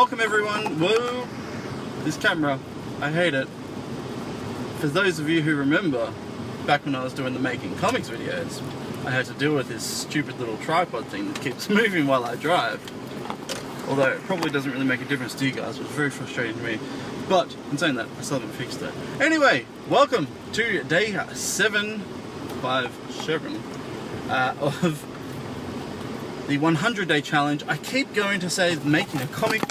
welcome everyone. Whoa, this camera, I hate it. For those of you who remember, back when I was doing the making comics videos, I had to deal with this stupid little tripod thing that keeps moving while I drive. Although it probably doesn't really make a difference to you guys, it's very frustrating to me. But in saying that, I still haven't fixed it. Anyway, welcome to day 757 of the 100-day challenge. I keep going to say making a comic.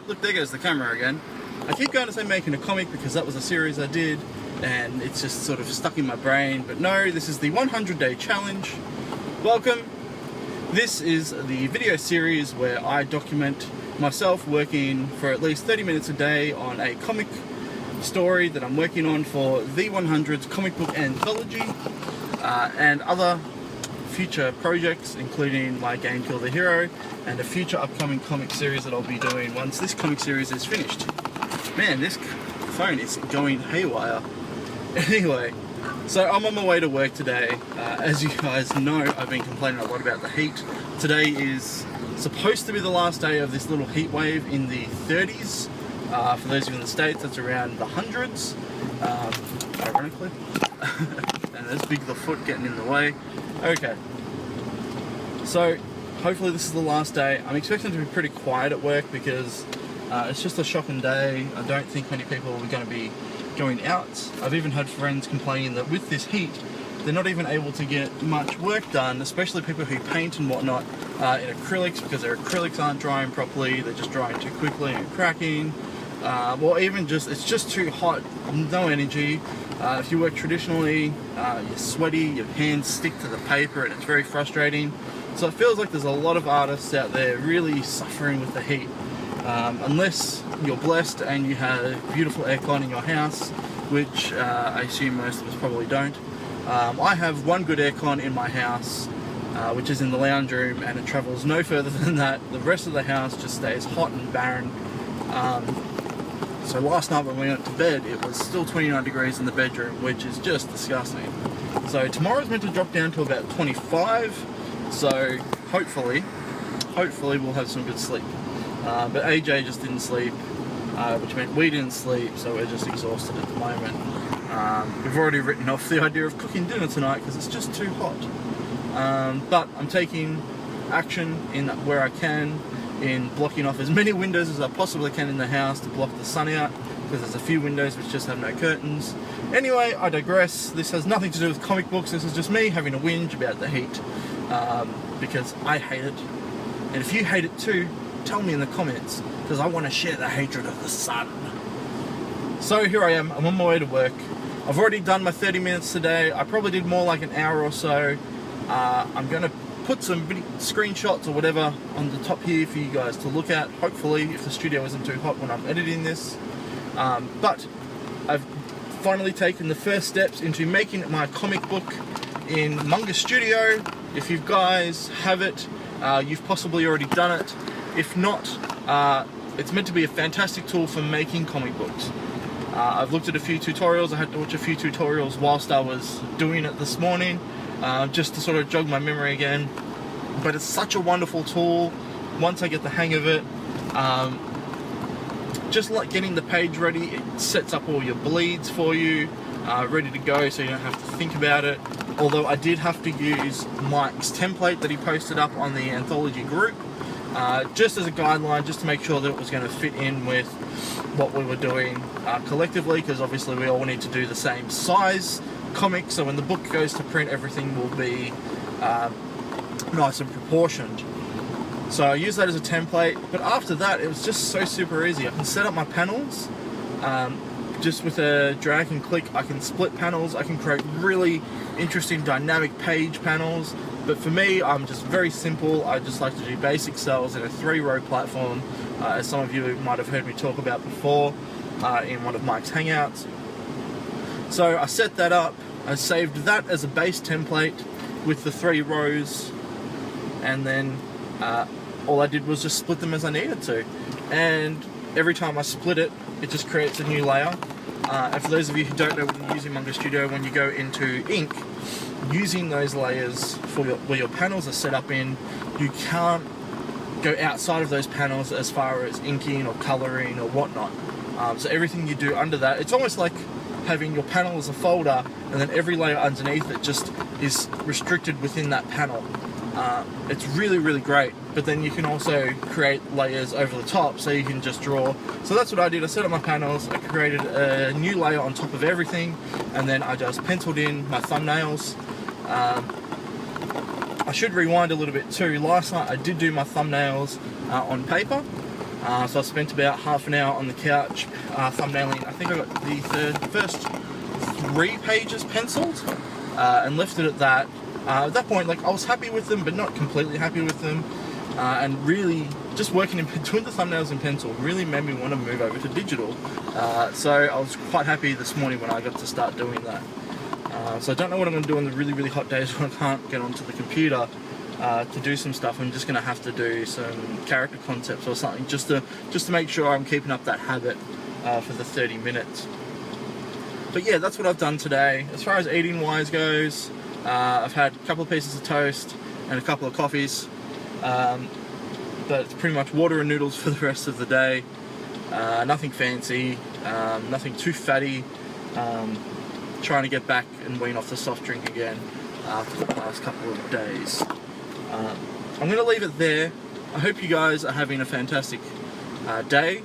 Look, there goes the camera again. I keep going to say making a comic because that was a series I did and it's just sort of stuck in my brain. But no, this is the 100-day challenge. Welcome. This is the video series where I document myself working for at least 30 minutes a day on a comic story that I'm working on for the 100's comic book anthology and other future projects, including my game Kill the Hero and a future upcoming comic series that I'll be doing once this comic series is finished. Man, this phone is going haywire. Anyway, so I'm on my way to work today. As you guys know, I've been complaining a lot about the heat. Today is supposed to be the last day of this little heat wave in the 30s. For those of you in the States, that's around the hundreds, ironically. And there's Big the Foot getting in the way. Okay, so hopefully this is the last day. I'm expecting to be pretty quiet at work because it's just a shocking day. I don't think many people are going to be going out. I've even had friends complaining that with this heat, they're not even able to get much work done, especially people who paint and whatnot in acrylics, because their acrylics aren't drying properly, they're just drying too quickly and cracking. Or even just, it's just too hot, no energy. If you work traditionally, you're sweaty, your hands stick to the paper and it's very frustrating. So it feels like there's a lot of artists out there really suffering with the heat. Unless you're blessed and you have beautiful aircon in your house, which I assume most of us probably don't. I have one good aircon in my house, which is in the lounge room, and it travels no further than that. The rest of the house just stays hot and barren. So last night when we went to bed, it was still 29 degrees in the bedroom, which is just disgusting. So tomorrow's meant to drop down to about 25, so hopefully we'll have some good sleep. But AJ just didn't sleep, which meant we didn't sleep, so we're just exhausted at the moment. We've already written off the idea of cooking dinner tonight because it's just too hot. But I'm taking action in where I can, in blocking off as many windows as I possibly can in the house to block the sun out, because there's a few windows which just have no curtains. Anyway, I digress. This has nothing to do with comic books. This is just me having a whinge about the heat, because I hate it. And if you hate it too, tell me in the comments, because I want to share the hatred of the sun. So here I am, I'm on my way to work. I've already done my 30 minutes today. I probably did more like an hour or so. I'm going to put some screenshots or whatever on the top here for you guys to look at, hopefully, if the studio isn't too hot when I'm editing this. But I've finally taken the first steps into making my comic book in Manga Studio. If you guys have it, you've possibly already done it. If not, it's meant to be a fantastic tool for making comic books. I've looked at a few tutorials. I had to watch a few tutorials whilst I was doing it this morning, just to sort of jog my memory again. But it's such a wonderful tool once I get the hang of it. Just like getting the page ready, it sets up all your bleeds for you, ready to go, so you don't have to think about it. Although I did have to use Mike's template that he posted up on the anthology group, just as a guideline, just to make sure that it was going to fit in with what we were doing collectively, because obviously we all need to do the same size comic, so when the book goes to print, everything will be nice and proportioned. So I use that as a template, but after that it was just so super easy. I can set up my panels, just with a drag and click. I can split panels, I can create really interesting dynamic page panels. But for me, I'm just very simple. I just like to do basic cells in a 3-row platform, as some of you might have heard me talk about before in one of Mike's Hangouts. So I set that up, I saved that as a base template with the 3 rows, and then all I did was just split them as I needed to. And every time I split it, it just creates a new layer. And for those of you who don't know when you're using Manga Studio, when you go into ink, using those layers for where your panels are set up in, you can't go outside of those panels as far as inking or colouring or whatnot. So everything you do under that, it's almost like having your panel as a folder, and then every layer underneath it just is restricted within that panel. It's really, really great. But then you can also create layers over the top, so you can just draw. So that's what I did. I set up my panels, I created a new layer on top of everything, and then I just penciled in my thumbnails. I should rewind a little bit too. Last night I did do my thumbnails on paper. So I spent about half an hour on the couch thumbnailing. I think I got the first 3 pages penciled and left it at that. At that point, like, I was happy with them, but not completely happy with them. And really, just working in between the thumbnails and pencil really made me want to move over to digital. So I was quite happy this morning when I got to start doing that. So I don't know what I'm going to do on the really, really hot days when I can't get onto the computer to do some stuff. I'm just going to have to do some character concepts or something just to make sure I'm keeping up that habit for the 30 minutes. But yeah, that's what I've done today. As far as eating wise goes, I've had a couple of pieces of toast and a couple of coffees, but it's pretty much water and noodles for the rest of the day. Nothing fancy, nothing too fatty. Trying to get back and wean off the soft drink again after the past couple of days. I'm going to leave it there. I hope you guys are having a fantastic day.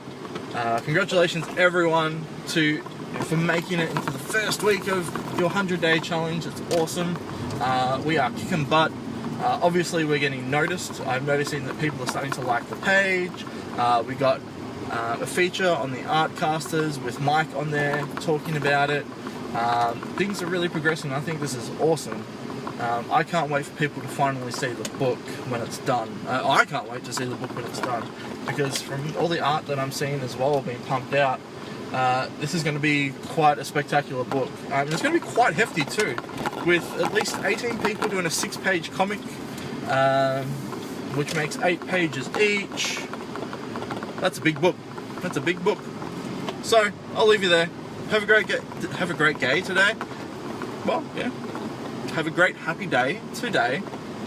Congratulations everyone for making it into the first week of your 100-day challenge. It's awesome. We are kicking butt. Obviously we're getting noticed. I'm noticing that people are starting to like the page. We got a feature on the Artcasters with Mike on there talking about it. Things are really progressing. I think this is awesome. I can't wait for people to finally see the book when it's done. I can't wait to see the book when it's done, because from all the art that I'm seeing as well being pumped out, this is going to be quite a spectacular book. It's going to be quite hefty too, with at least 18 people doing a 6-page comic, which makes 8 pages each. That's a big book. That's a big book. So I'll leave you there. Have a great day today. Well, yeah. Have a great happy day today,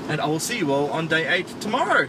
and I will see you all on day 8 tomorrow.